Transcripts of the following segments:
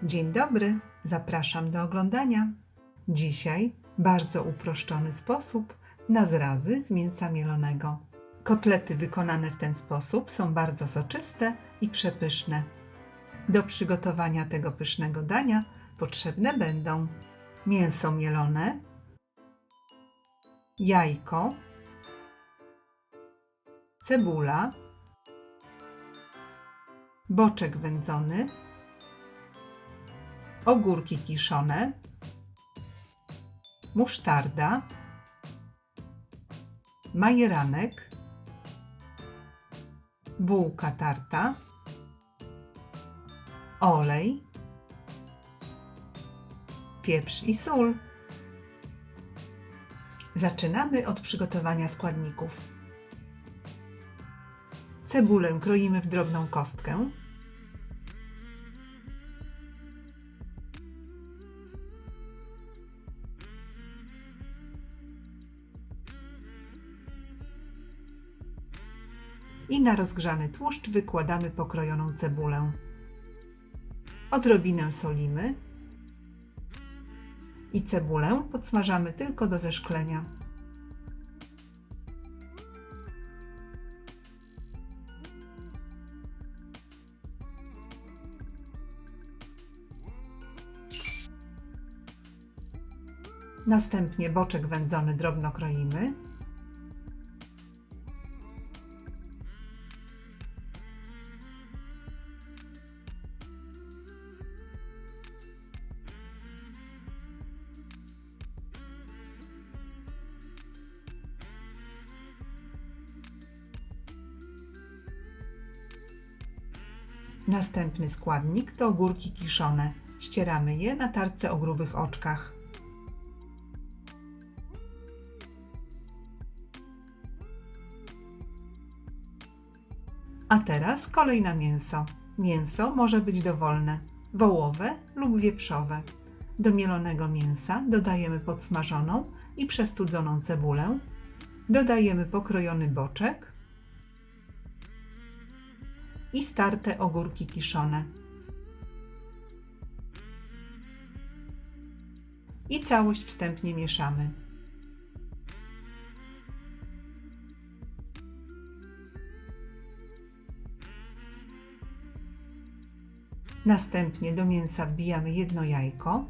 Dzień dobry, zapraszam do oglądania. Dzisiaj bardzo uproszczony sposób na zrazy z mięsa mielonego. Kotlety wykonane w ten sposób są bardzo soczyste i przepyszne. Do przygotowania tego pysznego dania potrzebne będą mięso mielone, jajko, cebula, boczek wędzony, ogórki kiszone, musztarda, majeranek, bułka tarta, olej, pieprz i sól. Zaczynamy od przygotowania składników. Cebulę kroimy w drobną kostkę. I na rozgrzany tłuszcz wykładamy pokrojoną cebulę. Odrobinę solimy i cebulę podsmażamy tylko do zeszklenia. Następnie boczek wędzony drobno kroimy. Następny składnik to ogórki kiszone. Ścieramy je na tarce o grubych oczkach. A teraz kolej na mięso. Mięso może być dowolne, wołowe lub wieprzowe. Do mielonego mięsa dodajemy podsmażoną i przestudzoną cebulę. Dodajemy pokrojony boczek i starte ogórki kiszone. I całość wstępnie mieszamy. Następnie do mięsa wbijamy jedno jajko,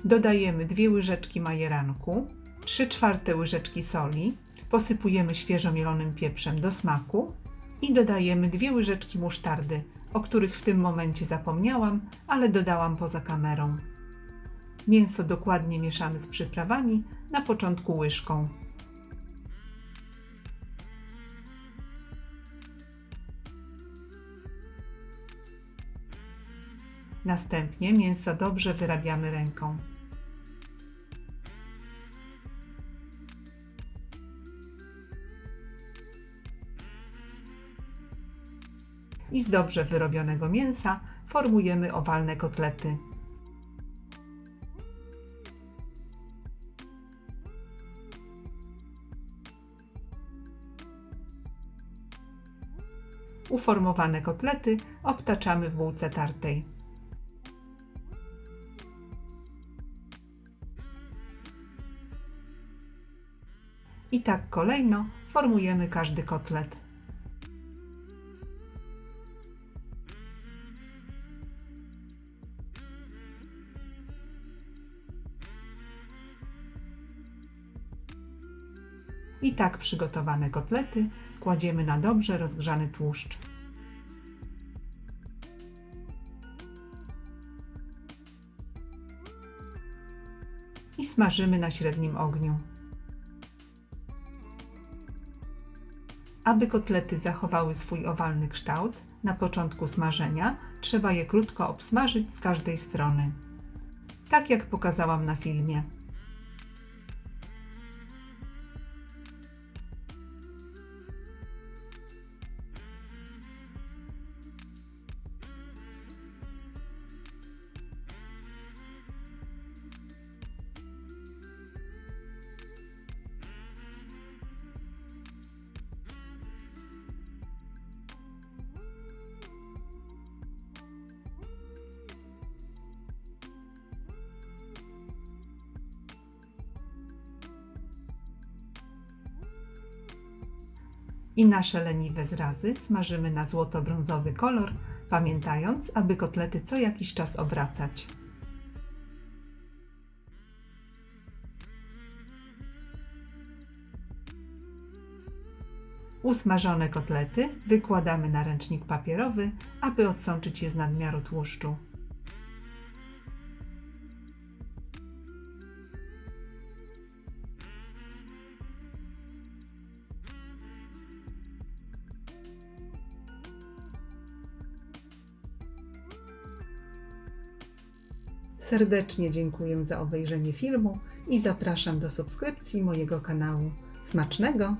dodajemy 2 łyżeczki majeranku, 3/4 łyżeczki soli, posypujemy świeżo mielonym pieprzem do smaku i dodajemy 2 łyżeczki musztardy, o których w tym momencie zapomniałam, ale dodałam poza kamerą. Mięso dokładnie mieszamy z przyprawami, na początku łyżką. Następnie mięso dobrze wyrabiamy ręką. I z dobrze wyrobionego mięsa formujemy owalne kotlety. Uformowane kotlety obtaczamy w bułce tartej. I tak kolejno formujemy każdy kotlet. I tak przygotowane kotlety kładziemy na dobrze rozgrzany tłuszcz. I smażymy na średnim ogniu. Aby kotlety zachowały swój owalny kształt, na początku smażenia trzeba je krótko obsmażyć z każdej strony. Tak jak pokazałam na filmie. I nasze leniwe zrazy smażymy na złoto-brązowy kolor, pamiętając, aby kotlety co jakiś czas obracać. Usmażone kotlety wykładamy na ręcznik papierowy, aby odsączyć je z nadmiaru tłuszczu. Serdecznie dziękuję za obejrzenie filmu i zapraszam do subskrypcji mojego kanału. Smacznego!